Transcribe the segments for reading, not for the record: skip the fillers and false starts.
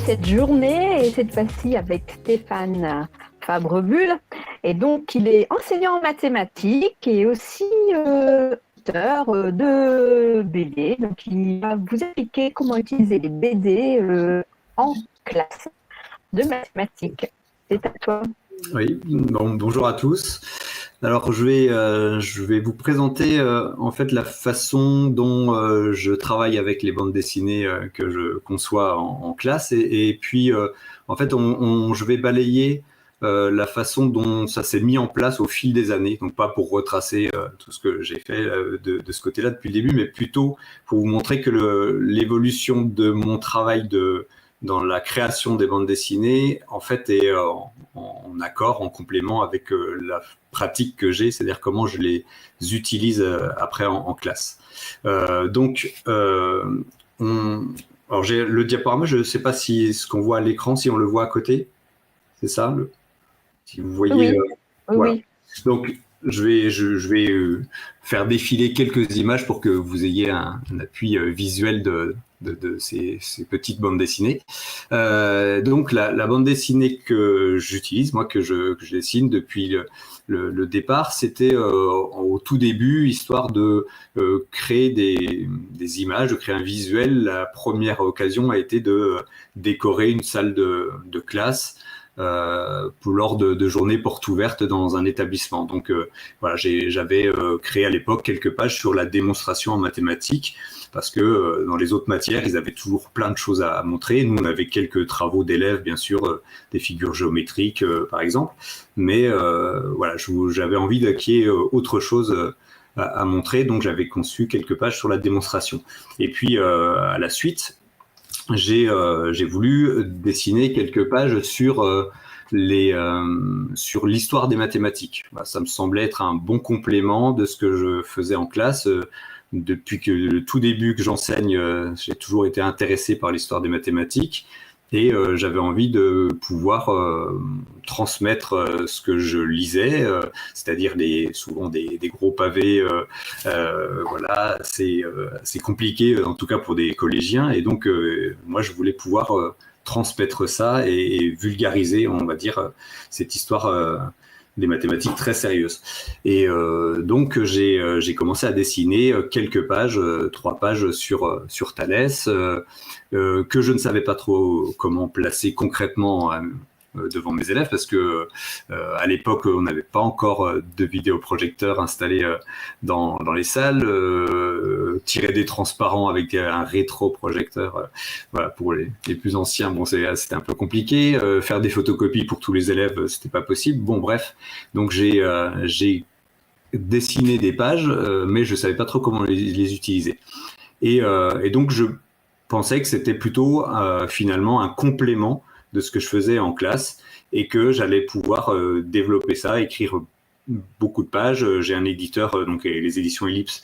cette journée et cette fois-ci avec Stéphane Fabre-Bull. Et donc, il est enseignant en mathématiques et aussi auteur de BD. Donc, il va vous expliquer comment utiliser les BD en classe de mathématiques. C'est à toi. Oui, bonjour à tous. Alors je vais vous présenter en fait la façon dont je travaille avec les bandes dessinées que je conçois en classe et puis en fait je vais balayer la façon dont ça s'est mis en place au fil des années, donc pas pour retracer tout ce que j'ai fait de ce côté-là depuis le début, mais plutôt pour vous montrer que l'évolution de mon travail dans la création des bandes dessinées, en fait, est en accord, en complément avec la pratique que j'ai, c'est-à-dire comment je les utilise après en classe. Alors j'ai le diaporama, je ne sais pas si ce qu'on voit à l'écran, si on le voit à côté, c'est ça si vous voyez, Oui, voilà. oui. Donc, je vais faire défiler quelques images pour que vous ayez un appui visuel de ces petites bandes dessinées. Donc, la bande dessinée que j'utilise, moi, que je dessine depuis le départ, c'était au tout début, histoire de créer des images, de créer un visuel. La première occasion a été de décorer une salle de classe lors de journées portes ouvertes dans un établissement. Donc voilà, j'avais créé à l'époque quelques pages sur la démonstration en mathématiques, parce que dans les autres matières, ils avaient toujours plein de choses à montrer. Nous, on avait quelques travaux d'élèves, bien sûr, des figures géométriques, par exemple. Mais voilà, j'avais envie qu'il y ait autre chose à montrer, donc j'avais conçu quelques pages sur la démonstration. Et puis, à la suite, j'ai voulu dessiner quelques pages sur sur l'histoire des mathématiques. Ça me semblait être un bon complément de ce que je faisais en classe. Depuis que le tout début que j'enseigne, j'ai toujours été intéressé par l'histoire des mathématiques et j'avais envie de pouvoir transmettre ce que je lisais, c'est-à-dire souvent des gros pavés, voilà, c'est compliqué, en tout cas pour des collégiens, et donc moi je voulais pouvoir transmettre ça et vulgariser, on va dire, cette histoire des mathématiques très sérieuses. Et donc j'ai commencé à dessiner quelques pages, 3 pages sur Thalès, que je ne savais pas trop comment placer concrètement devant mes élèves, parce que à l'époque on n'avait pas encore de vidéoprojecteur installé dans les salles, tirer des transparents avec un rétroprojecteur, voilà, pour les plus anciens, bon, c'était un peu compliqué, faire des photocopies pour tous les élèves, c'était pas possible. Bon, bref, donc j'ai dessiné des pages, mais je savais pas trop comment les utiliser, et donc je pensais que c'était plutôt finalement un complément de ce que je faisais en classe, et que j'allais pouvoir développer ça, écrire beaucoup de pages. J'ai un éditeur, donc les éditions Ellipse,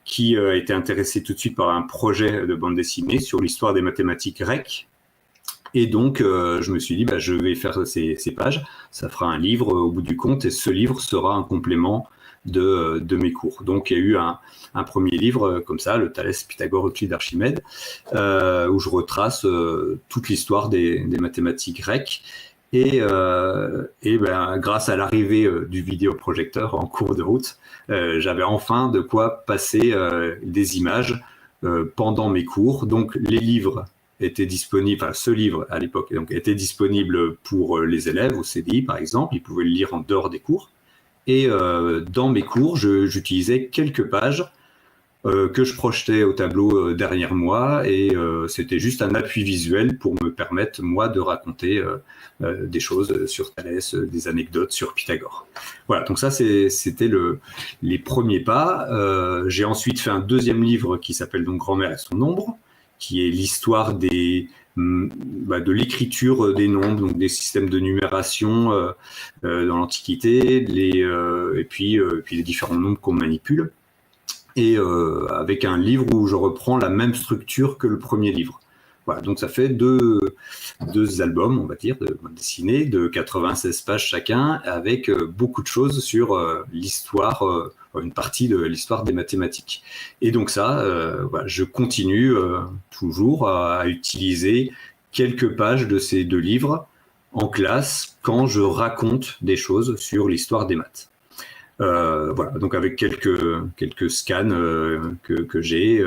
qui a été intéressé tout de suite par un projet de bande dessinée sur l'histoire des mathématiques grecques. Et donc, je me suis dit, je vais faire ces pages, ça fera un livre au bout du compte, et ce livre sera un complément de mes cours. Donc, il y a eu un premier livre comme ça, le Thalès, Pythagore, Euclide, Archimède, où je retrace toute l'histoire des mathématiques grecques. Et grâce à l'arrivée du vidéoprojecteur en cours de route, j'avais enfin de quoi passer des images pendant mes cours. Donc, les livres étaient disponibles, enfin ce livre à l'époque était disponible pour les élèves au CDI par exemple, ils pouvaient le lire en dehors des cours. Et dans mes cours, j'utilisais quelques pages que je projetais au tableau derrière moi, et c'était juste un appui visuel pour me permettre, moi, de raconter des choses sur Thalès, des anecdotes sur Pythagore. Voilà, donc ça, c'était les premiers pas. J'ai ensuite fait un deuxième livre qui s'appelle donc Grand-mère et son nombre, qui est l'histoire de l'écriture des nombres, donc des systèmes de numération dans l'Antiquité, et puis les différents nombres qu'on manipule, et avec un livre où je reprends la même structure que le premier livre. Voilà, donc ça fait deux albums, on va dire, de bande dessinée, de 96 pages chacun, avec beaucoup de choses sur l'histoire, une partie de l'histoire des mathématiques. Et donc ça, je continue toujours à utiliser quelques pages de ces 2 livres en classe quand je raconte des choses sur l'histoire des maths. Voilà, donc avec quelques scans que j'ai,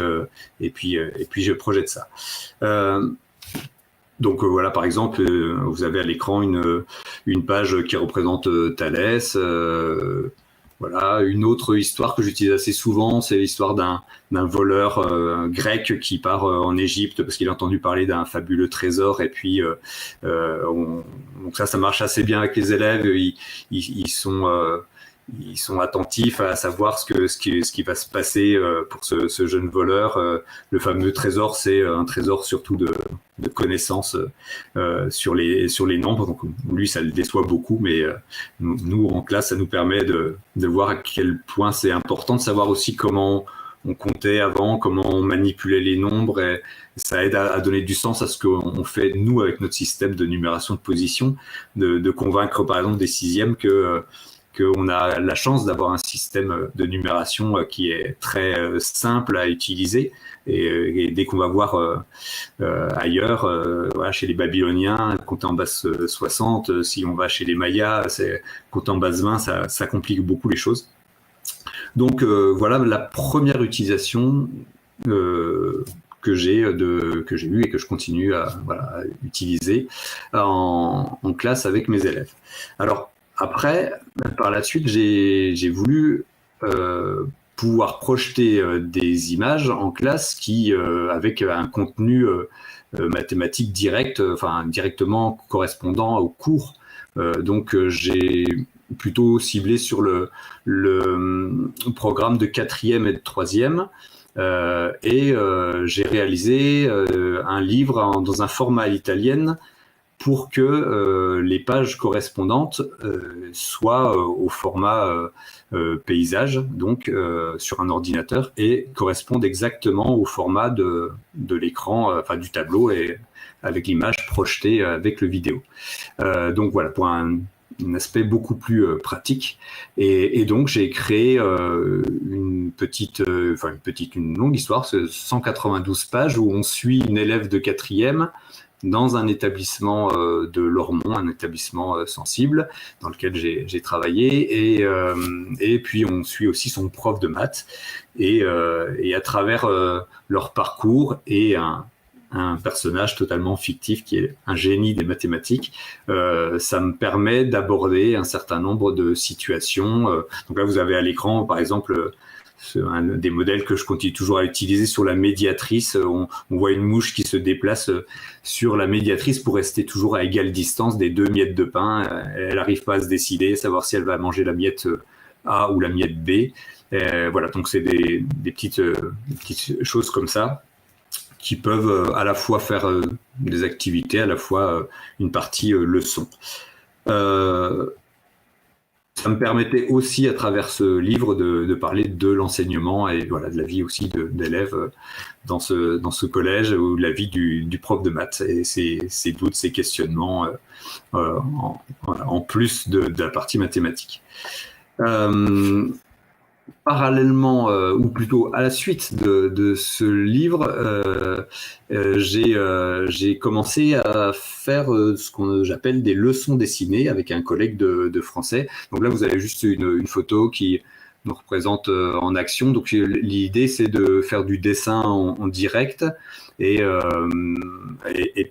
et puis je projette ça. Donc voilà, par exemple, vous avez à l'écran une page qui représente Thalès. Voilà, une autre histoire que j'utilise assez souvent, c'est l'histoire d'un voleur grec qui part en Égypte parce qu'il a entendu parler d'un fabuleux trésor. Et puis, donc ça marche assez bien avec les élèves. Ils sont attentifs à savoir ce qui va se passer pour ce jeune voleur. Le fameux trésor, c'est un trésor surtout de connaissances sur les nombres. Donc lui, ça le déçoit beaucoup, mais nous, en classe, ça nous permet de voir à quel point c'est important de savoir aussi comment on comptait avant, comment on manipulait les nombres, et ça aide à donner du sens à ce qu'on fait, nous, avec notre système de numération de position, de convaincre, par exemple, des 6e qu'on a la chance d'avoir un système de numération qui est très simple à utiliser. Et dès qu'on va voir ailleurs, voilà, chez les Babyloniens, compter en base 60, si on va chez les Mayas, c'est compter en base 20, ça complique beaucoup les choses. Donc voilà la première utilisation que j'ai eue et que je continue à utiliser en classe avec mes élèves. Alors, après, par la suite, j'ai voulu pouvoir projeter des images en classe avec un contenu mathématique direct, directement correspondant au cours. Donc, j'ai plutôt ciblé sur le programme de 4e et de 3e. J'ai réalisé un livre dans un format à l'italienne pour que les pages correspondantes soient au format paysage, donc sur un ordinateur, et correspondent exactement au format de l'écran, du tableau, et avec l'image projetée avec le vidéo. Donc voilà, pour un aspect beaucoup plus pratique. Et donc j'ai créé une longue histoire, 192 pages, où on suit une élève de 4e dans un établissement de Lormont, un établissement sensible dans lequel j'ai travaillé, et puis on suit aussi son prof de maths, et à travers leur parcours et un personnage totalement fictif qui est un génie des mathématiques, ça me permet d'aborder un certain nombre de situations. Donc là, vous avez à l'écran, par exemple, un des modèles que je continue toujours à utiliser sur la médiatrice. On voit une mouche qui se déplace sur la médiatrice pour rester toujours à égale distance des 2 miettes de pain. Elle n'arrive pas à se décider, savoir si elle va manger la miette A ou la miette B. Voilà, donc c'est des petites choses comme ça qui peuvent à la fois faire des activités, à la fois une partie leçon. Ça me permettait aussi, à travers ce livre, de parler de l'enseignement et voilà, de la vie aussi d'élèves dans ce collège, ou de la vie du prof de maths, et ses doutes, ses questionnements, en plus de la partie mathématique. Parallèlement, ou plutôt à la suite de ce livre, j'ai commencé à faire ce que j'appelle des leçons dessinées avec un collègue de français. Donc là, vous avez juste une photo qui nous représente en action. Donc l'idée, c'est de faire du dessin en direct, et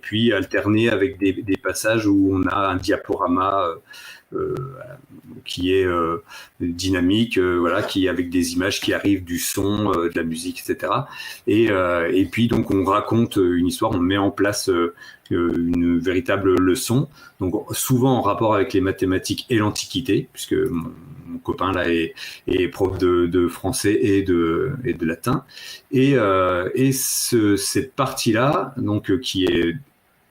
puis alterner avec des passages où on a un diaporama qui est dynamique, voilà, qui avec des images qui arrivent, du son, de la musique, etc. Et puis donc on raconte une histoire, on met en place une véritable leçon, donc souvent en rapport avec les mathématiques et l'Antiquité, puisque mon copain là est prof de français et de latin, et cette partie-là, donc qui est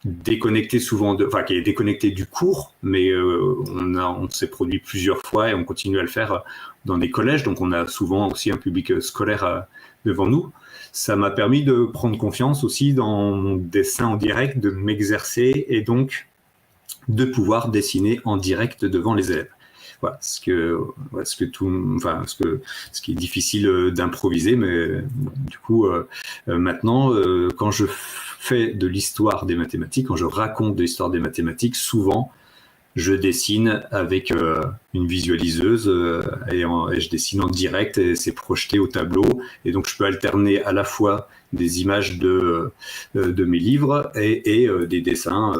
déconnecté souvent, qui est déconnecté du cours, mais on s'est produit plusieurs fois et on continue à le faire dans des collèges, donc on a souvent aussi un public scolaire devant nous. Ça m'a permis de prendre confiance aussi dans mon dessin en direct, de m'exercer et donc de pouvoir dessiner en direct devant les élèves. Voilà, ce qui est difficile d'improviser, mais bon, du coup maintenant quand je fais de l'histoire des mathématiques, quand je raconte de l'histoire des mathématiques, souvent, je dessine avec une visualiseuse et je dessine en direct et c'est projeté au tableau. Et donc, je peux alterner à la fois des images de mes livres et des dessins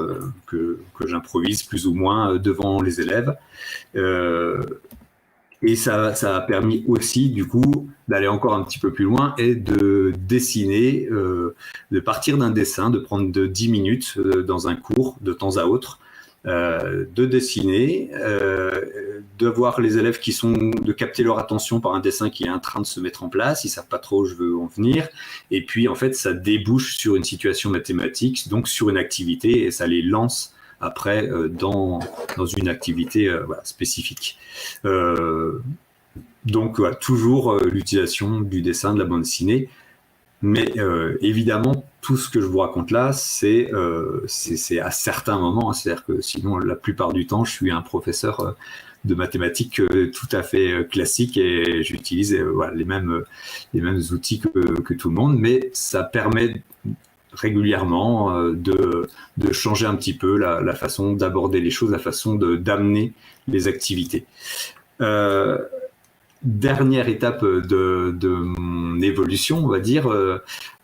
que j'improvise plus ou moins devant les élèves. Et ça a permis aussi, du coup, d'aller encore un petit peu plus loin et de dessiner, de partir d'un dessin, de prendre 10 minutes dans un cours de temps à autre, de dessiner, de voir les élèves de capter leur attention par un dessin qui est en train de se mettre en place, ils savent pas trop où je veux en venir, et puis en fait ça débouche sur une situation mathématique, donc sur une activité, et ça les lance après dans une activité spécifique. Donc voilà, toujours l'utilisation du dessin, de la bande dessinée. Mais évidemment, tout ce que je vous raconte là, c'est à certains moments. C'est-à-dire que sinon, la plupart du temps, je suis un professeur de mathématiques tout à fait classique et j'utilise les mêmes outils que tout le monde. Mais ça permet régulièrement de changer un petit peu la façon d'aborder les choses, la façon d'amener les activités. Dernière étape de mon évolution, on va dire,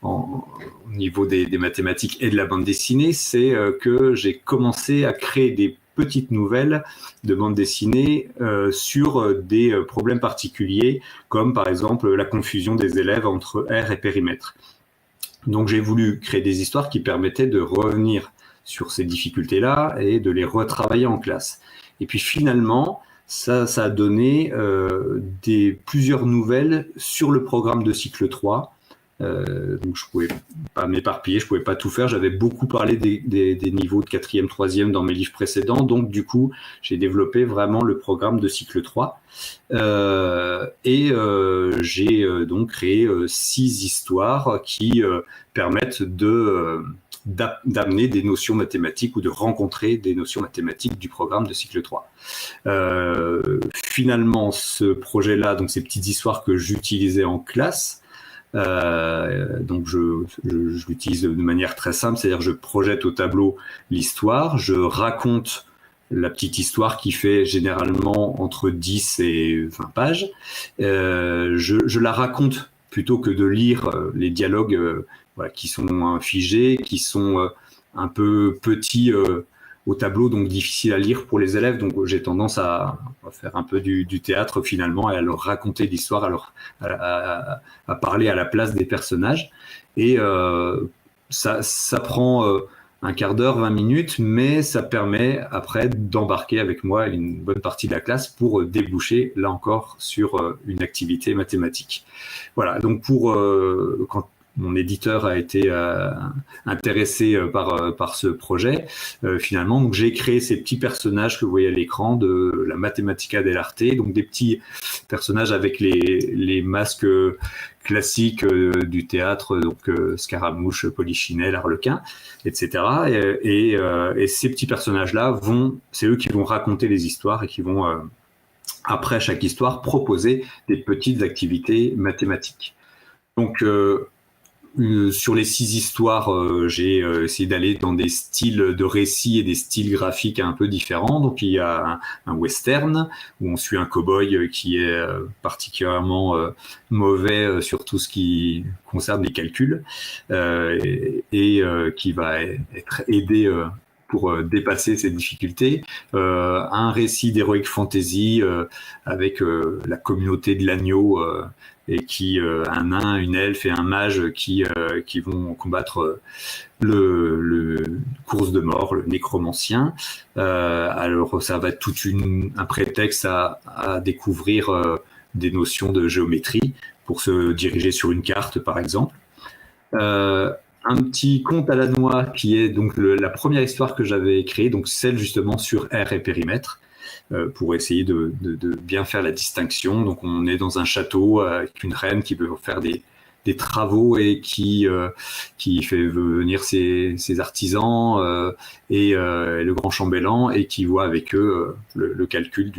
au niveau des mathématiques et de la bande dessinée, c'est que j'ai commencé à créer des petites nouvelles de bande dessinée sur des problèmes particuliers, comme par exemple la confusion des élèves entre R et périmètre. Donc j'ai voulu créer des histoires qui permettaient de revenir sur ces difficultés-là et de les retravailler en classe. Et puis finalement, ça a donné plusieurs nouvelles sur le programme de cycle 3. Donc je pouvais pas m'éparpiller, je pouvais pas tout faire. J'avais beaucoup parlé des niveaux de 4e, 3e dans mes livres précédents. Donc du coup, j'ai développé vraiment le programme de cycle 3. J'ai donc créé 6 histoires qui permettent d'amener des notions mathématiques ou de rencontrer des notions mathématiques du programme de cycle 3. Finalement, ce projet-là, donc ces petites histoires que j'utilisais en classe, donc je l'utilise de manière très simple, c'est-à-dire je projette au tableau l'histoire, je raconte la petite histoire qui fait généralement entre 10 et 20 pages. Je la raconte plutôt que de lire les dialogues qui sont figés, qui sont un peu petits au tableau, donc difficiles à lire pour les élèves. Donc j'ai tendance à faire un peu du théâtre finalement et à leur raconter l'histoire, à parler à la place des personnages. Et ça prend un quart d'heure, 20 minutes, mais ça permet après d'embarquer avec moi une bonne partie de la classe pour déboucher, là encore, sur une activité mathématique. Voilà, donc quand mon éditeur a été intéressé par ce projet, finalement, donc j'ai créé ces petits personnages que vous voyez à l'écran de la Mathematica dell'arte, donc des petits personnages avec les masques classiques du théâtre, donc Scaramouche, Polichinelle, Arlequin, etc. Et ces petits personnages-là c'est eux qui vont raconter les histoires et qui vont, après chaque histoire, proposer des petites activités mathématiques. Donc, sur les 6 histoires, j'ai essayé d'aller dans des styles de récits et des styles graphiques un peu différents. Donc il y a un western où on suit un cow-boy qui est particulièrement mauvais sur tout ce qui concerne les calculs et qui va être aidé pour dépasser ces difficultés. Un récit d'heroic fantasy avec la communauté de l'agneau et un nain, une elfe et un mage qui vont combattre le course de mort, le nécromancien. Alors ça va être un prétexte à découvrir des notions de géométrie pour se diriger sur une carte, par exemple. Un petit conte à la noix qui est donc la première histoire que j'avais créée, donc celle justement sur R et périmètre, pour essayer de bien faire la distinction. Donc on est dans un château avec une reine qui veut faire des travaux et qui fait venir ses artisans et le grand chambellan et qui voit avec eux le calcul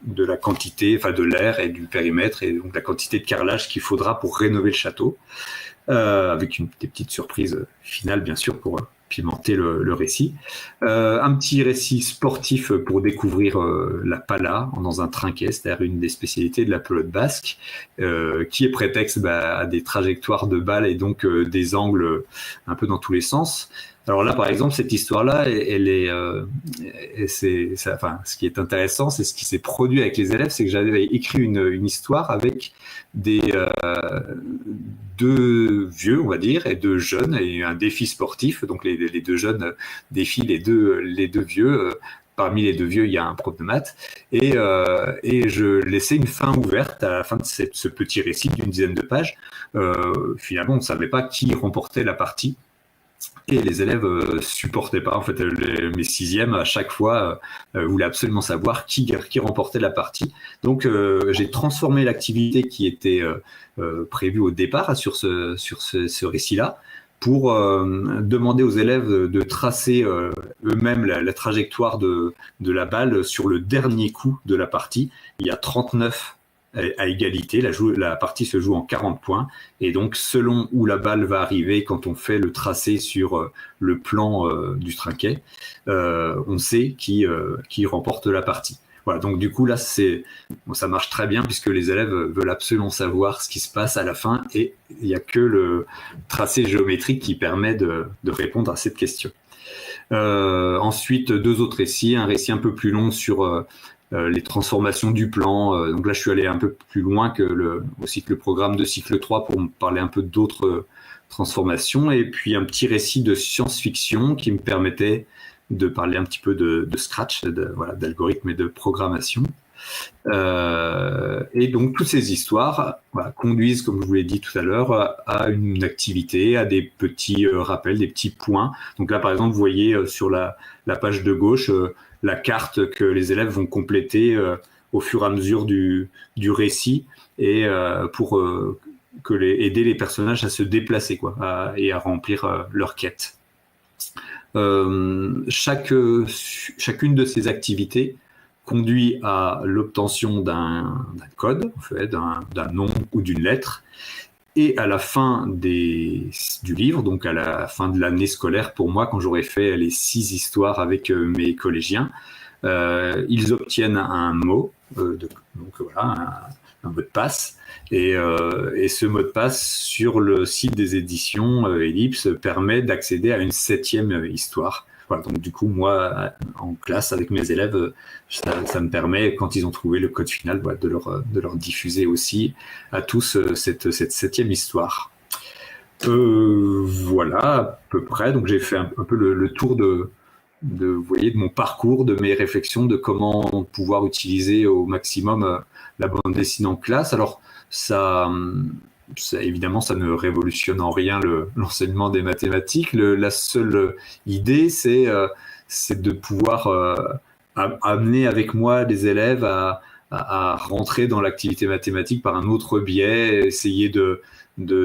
de la quantité, enfin de l'air et du périmètre et donc la quantité de carrelage qu'il faudra pour rénover le château. avec des petites surprises finales, bien sûr, pour pimenter le récit. Un petit récit sportif pour découvrir la pala dans un trinquet, c'est-à-dire une des spécialités de la pelote basque, qui est prétexte à des trajectoires de balles et donc des angles un peu dans tous les sens. Alors là, par exemple, cette histoire-là, elle est, ce qui est intéressant, c'est ce qui s'est produit avec les élèves, c'est que j'avais écrit une histoire avec des deux vieux, on va dire, et deux jeunes, et un défi sportif. Donc les deux jeunes défient les deux vieux. Parmi les deux vieux, il y a un prof de maths, et je laissais une fin ouverte à la fin de ce petit récit d'une dizaine de pages. Finalement, on ne savait pas qui remportait la partie. Et les élèves supportaient pas. En fait, mes sixièmes, à chaque fois, voulaient absolument savoir qui remportait la partie. Donc, j'ai transformé l'activité qui était prévue au départ sur ce récit-là pour demander aux élèves de tracer eux-mêmes la trajectoire de la balle sur le dernier coup de la partie. Il y a 39 à égalité, la partie se joue en 40 points, et donc selon où la balle va arriver, quand on fait le tracé sur le plan du trinquet, on sait qui remporte la partie. Voilà, donc du coup là, ça marche très bien puisque les élèves veulent absolument savoir ce qui se passe à la fin, et il n'y a que le tracé géométrique qui permet de répondre à cette question. Ensuite, deux autres récits, un récit un peu plus long sur les transformations du plan. Donc là, je suis allé un peu plus loin que le programme de cycle 3 pour me parler un peu d'autres transformations. Et puis un petit récit de science-fiction qui me permettait de parler un petit peu de Scratch, d'algorithmes et de programmation. Et donc toutes ces histoires conduisent, comme je vous l'ai dit tout à l'heure, à une activité, à des petits rappels, des petits points. Donc là, par exemple, vous voyez sur la page de gauche la carte que les élèves vont compléter au fur et à mesure du récit, et pour aider les personnages à se déplacer et à remplir leur quête. Chacune de ces activités conduit à l'obtention d'un code, en fait, d'un nom ou d'une lettre, et à la fin du livre, donc à la fin de l'année scolaire, pour moi, quand j'aurai fait les 6 histoires avec mes collégiens, ils obtiennent un mot, donc voilà, un mot de passe, et ce mot de passe sur le site des éditions Ellipse permet d'accéder à une 7e histoire. Voilà, donc du coup, moi, en classe avec mes élèves, ça me permet, quand ils ont trouvé le code final, de leur diffuser aussi à tous cette 7e histoire. Voilà, à peu près. Donc j'ai fait un peu le tour de mon parcours, de mes réflexions, de comment pouvoir utiliser au maximum la bande dessinée en classe. Alors évidemment, ça ne révolutionne en rien l'enseignement des mathématiques. La seule idée, c'est de pouvoir amener avec moi les élèves à rentrer dans l'activité mathématique par un autre biais, essayer de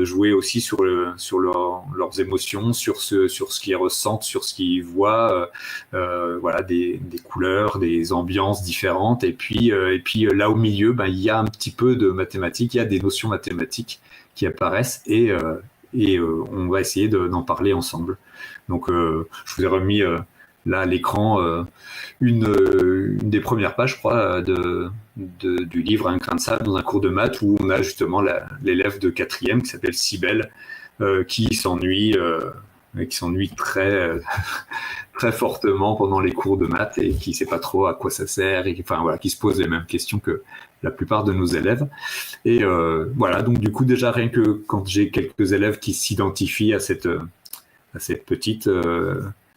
jouer aussi sur leurs émotions, sur ce qu'ils ressentent, sur ce qu'ils voient, voilà, des couleurs, des ambiances différentes, et puis là au milieu, il y a un petit peu de mathématiques, il y a des notions mathématiques qui apparaissent, et on va essayer d'en parler ensemble. Donc je vous ai remis là à l'écran une des premières pages, je crois, du livre Un grain de sable dans un cours de maths, où on a justement l'élève de 4e qui s'appelle Cybèle, qui s'ennuie très très fortement pendant les cours de maths, et qui sait pas trop à quoi ça sert, et qui se pose les mêmes questions que la plupart de nos élèves. Et voilà, donc du coup, déjà rien que quand j'ai quelques élèves qui s'identifient à cette petite,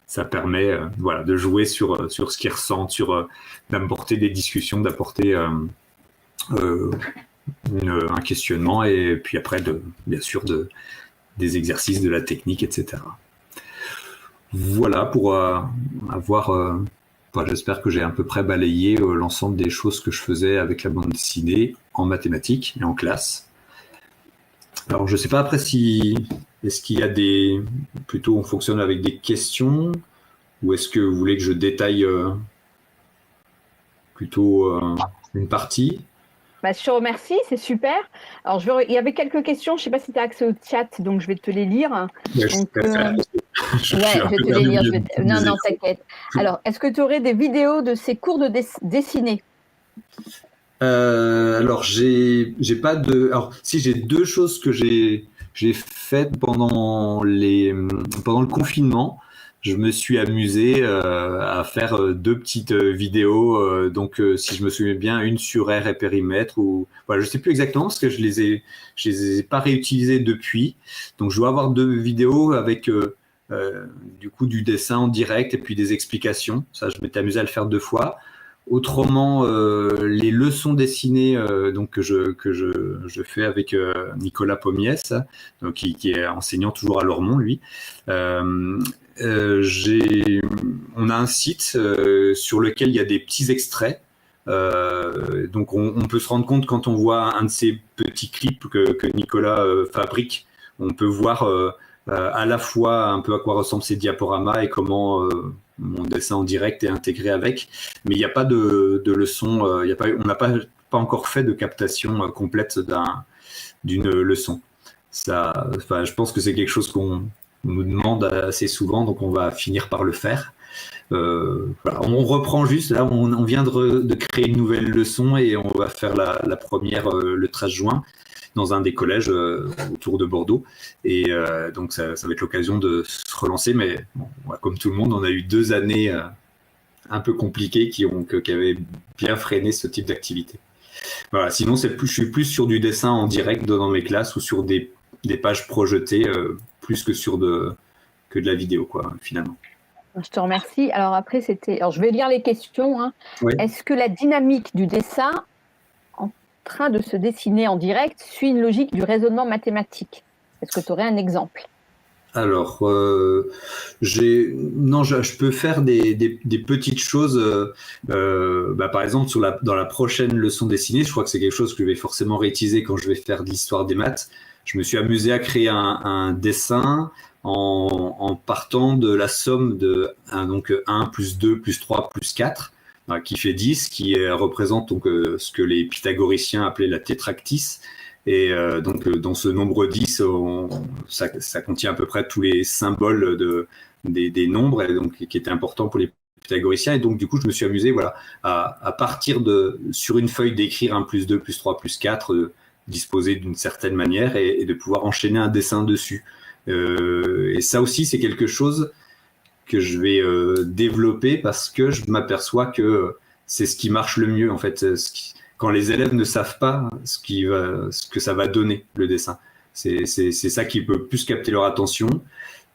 ça permet de jouer sur ce qu'ils ressentent, d'apporter des discussions, d'apporter un questionnement, et puis après, bien sûr, des exercices, de la technique, etc. Voilà, pour avoir... j'espère que j'ai à peu près balayé l'ensemble des choses que je faisais avec la bande dessinée en mathématiques et en classe. Alors, je ne sais pas après est-ce qu'il y a plutôt on fonctionne avec des questions, ou est-ce que vous voulez que je détaille plutôt une partie? Bah, je te remercie, c'est super. Alors, il y avait quelques questions, je ne sais pas si tu as accès au chat, donc je vais te les lire. Ouais, Donc, je suis ouais, un je vais peu te les perdu au lire. milieu de Non, mes non, écrans. t'inquiète. Alors, est-ce que tu aurais des vidéos de ces cours de dessinée? Alors j'ai pas de. Alors si j'ai deux choses que j'ai faites pendant le confinement. Je me suis amusé à faire deux petites vidéos. Donc si je me souviens bien, une sur air et périmètre ou voilà, je sais plus exactement parce que je les ai pas réutilisées depuis. Donc je dois avoir deux vidéos avec du coup du dessin en direct et puis des explications. Ça, je m'étais amusé à le faire deux fois. Autrement, les leçons dessinées donc je fais avec Nicolas Pommiès, donc qui est enseignant toujours à Lormont, lui. Euh, on a un site sur lequel il y a des petits extraits. Donc on peut se rendre compte quand on voit un de ces petits clips que Nicolas fabrique, on peut voir à la fois un peu à quoi ressemblent ces diaporamas et comment mon dessin en direct est intégré avec. Mais il n'y a pas de leçon, on n'a pas encore fait de captation complète d'une leçon. Ça, enfin, je pense que c'est quelque chose qu'on nous demande assez souvent, donc on va finir par le faire. Voilà. On reprend juste, là on vient de créer une nouvelle leçon et on va faire la première le 13 juin dans un des collèges autour de Bordeaux. Et donc ça va être l'occasion de se relancer, mais bon, comme tout le monde, on a eu 2 années un peu compliquées qui avaient bien freiné ce type d'activité. Voilà, sinon je suis plus sur du dessin en direct dans mes classes ou sur des pages projetées plus que de la vidéo, quoi, finalement. Je te remercie. Alors après, alors je vais lire les questions, hein. Oui. Est-ce que la dynamique du dessin en train de se dessiner en direct suit une logique du raisonnement mathématique? Est-ce que tu aurais un exemple? Alors, non, je peux faire des petites choses. Par exemple, dans la prochaine leçon dessinée, je crois que c'est quelque chose que je vais forcément réutiliser quand je vais faire de l'histoire des maths. Je me suis amusé à créer un dessin en partant de la somme de donc 1 plus 2 plus 3 plus 4, qui fait 10, représente donc ce que les pythagoriciens appelaient la tétractys. Et donc, dans ce nombre 10, ça contient à peu près tous les symboles des nombres, et donc, qui étaient importants pour les pythagoriciens. Et donc, du coup, je me suis amusé voilà, à partir sur une feuille, d'écrire 1 plus 2 plus 3 plus 4, disposé d'une certaine manière, et de pouvoir enchaîner un dessin dessus. Et ça aussi, c'est quelque chose que je vais développer parce que je m'aperçois que c'est ce qui marche le mieux, en fait. Quand les élèves ne savent pas ce que ça va donner, le dessin. C'est ça qui peut plus capter leur attention.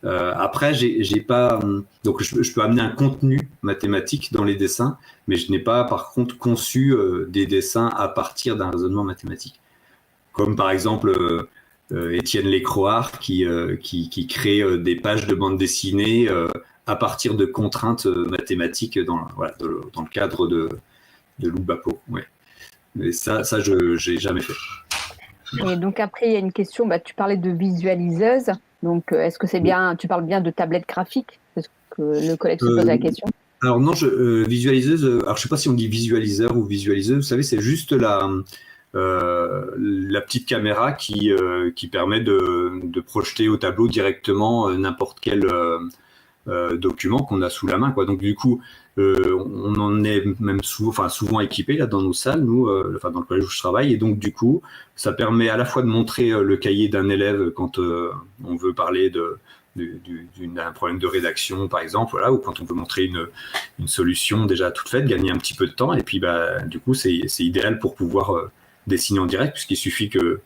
Après, j'ai pas. Donc, je peux amener un contenu mathématique dans les dessins, mais je n'ai pas, par contre, conçu des dessins à partir d'un raisonnement mathématique. Comme par exemple Étienne Lécroard qui crée des pages de bande dessinée à partir de contraintes mathématiques dans le cadre de Lou Bapo. Ouais. Mais ça, je n'ai jamais fait. Et donc après, il y a une question, tu parlais de visualiseuse. Donc, est-ce que c'est bien, tu parles bien de tablette graphique? Parce que le collègue se pose la question. Alors non, visualiseuse, alors je ne sais pas si on dit visualiseur ou visualiseuse, vous savez, c'est juste la petite caméra qui permet de projeter au tableau directement n'importe quel document qu'on a sous la main, quoi. Donc du coup, on en est même souvent équipé là dans nos salles, nous, dans le collège où je travaille, et donc du coup, ça permet à la fois de montrer le cahier d'un élève quand on veut parler d'un problème de rédaction, par exemple, voilà, ou quand on veut montrer une solution déjà toute faite, gagner un petit peu de temps, et puis du coup, c'est idéal pour pouvoir dessiner en direct, puisqu'il suffit que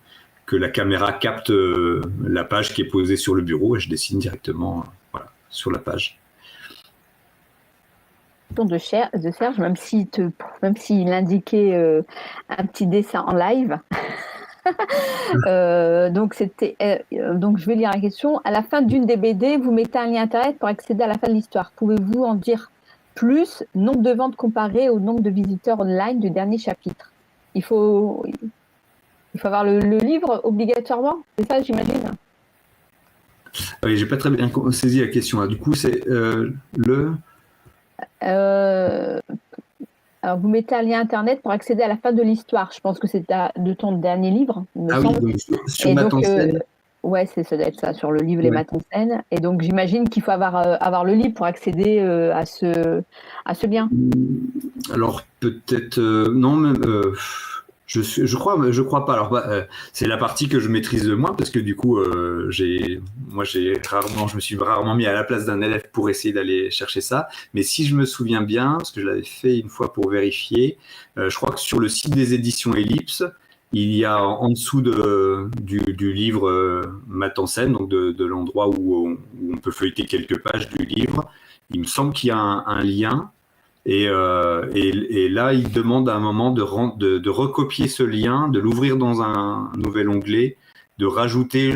la caméra capte la page qui est posée sur le bureau, et je dessine directement sur la page. De Serge, même s'il indiquait un petit dessin en live. Donc je vais lire la question. À la fin d'une des BD, vous mettez un lien internet pour accéder à la fin de l'histoire. Pouvez-vous en dire plus? Nombre de ventes comparé au nombre de visiteurs online du dernier chapitre. Il faut avoir le livre obligatoirement, c'est ça, j'imagine? Oui, j'ai pas très bien saisi la question. Du coup, c'est le. Alors, vous mettez un lien internet pour accéder à la fin de l'histoire. Je pense que c'est de ton dernier livre, il me Ah oui, semble. donc sur Et Matt donc, en scène. ouais, ça doit être ça, sur le livre Les Ouais. Maths en scène. Et donc, j'imagine qu'il faut avoir le livre pour accéder à ce lien. Alors peut-être non, mais je crois pas. Alors c'est la partie que je maîtrise le moins parce que du coup je me suis rarement mis à la place d'un élève pour essayer d'aller chercher ça. Mais si je me souviens bien, parce que je l'avais fait une fois pour vérifier, je crois que sur le site des éditions Ellipse, il y a en dessous du livre Math en scène, donc de l'endroit où on peut feuilleter quelques pages du livre. Il me semble qu'il y a un lien. Et là, il demande à un moment de recopier ce lien, de l'ouvrir dans un nouvel onglet, de rajouter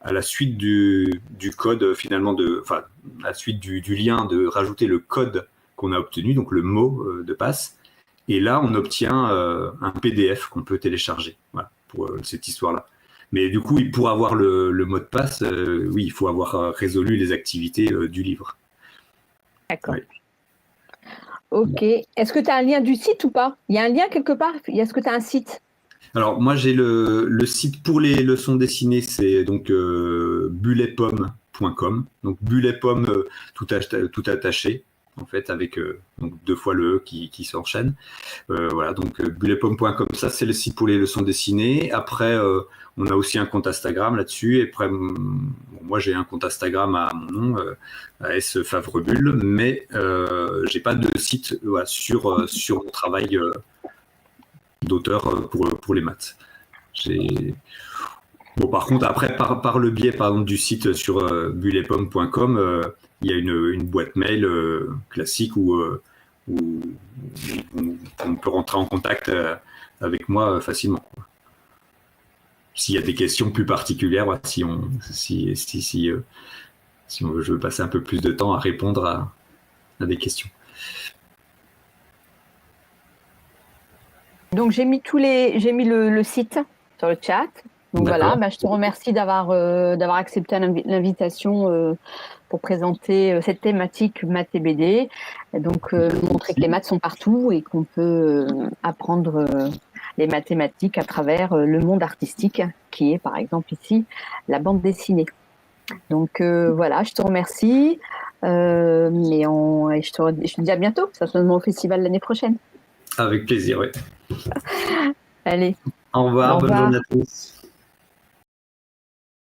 à la suite du code, finalement, enfin, à la suite du lien, de rajouter le code qu'on a obtenu, donc le mot de passe. Et là, on obtient un PDF qu'on peut télécharger, voilà, pour cette histoire-là. Mais du coup, pour avoir le mot de passe, oui, il faut avoir résolu les activités du livre. D'accord. Oui. Ok. Est-ce que tu as un lien du site ou pas? Il y a un lien quelque part? Est-ce que tu as un site? Alors, moi, j'ai le site pour les leçons dessinées, c'est donc bulletpomme.com. Donc, bulletpomme tout attaché, en fait, avec donc 2 fois le E qui s'enchaîne. Voilà, donc bulletpomme.com, ça, c'est le site pour les leçons dessinées. Après, on a aussi un compte Instagram là-dessus. Et après, moi, j'ai un compte Instagram à mon nom, à S Favrebulle, mais j'ai pas de site voilà, sur mon travail d'auteur pour les maths. Bon, par contre, après, par le biais par exemple, du site sur bulletpomme.com, il y a une boîte mail classique où on peut rentrer en contact avec moi facilement. S'il y a des questions plus particulières, si je veux passer un peu plus de temps à répondre à des questions. Donc, j'ai mis le site sur le chat. Donc voilà, je te remercie d'avoir accepté l'invitation pour présenter cette thématique maths et BD. Et donc montrer que les maths sont partout et qu'on peut apprendre les mathématiques à travers le monde artistique, qui est par exemple ici la bande dessinée. Donc voilà, je te remercie et je te dis à bientôt, certainement au festival l'année prochaine. Avec plaisir, oui. Allez. Au revoir, bonne journée à tous.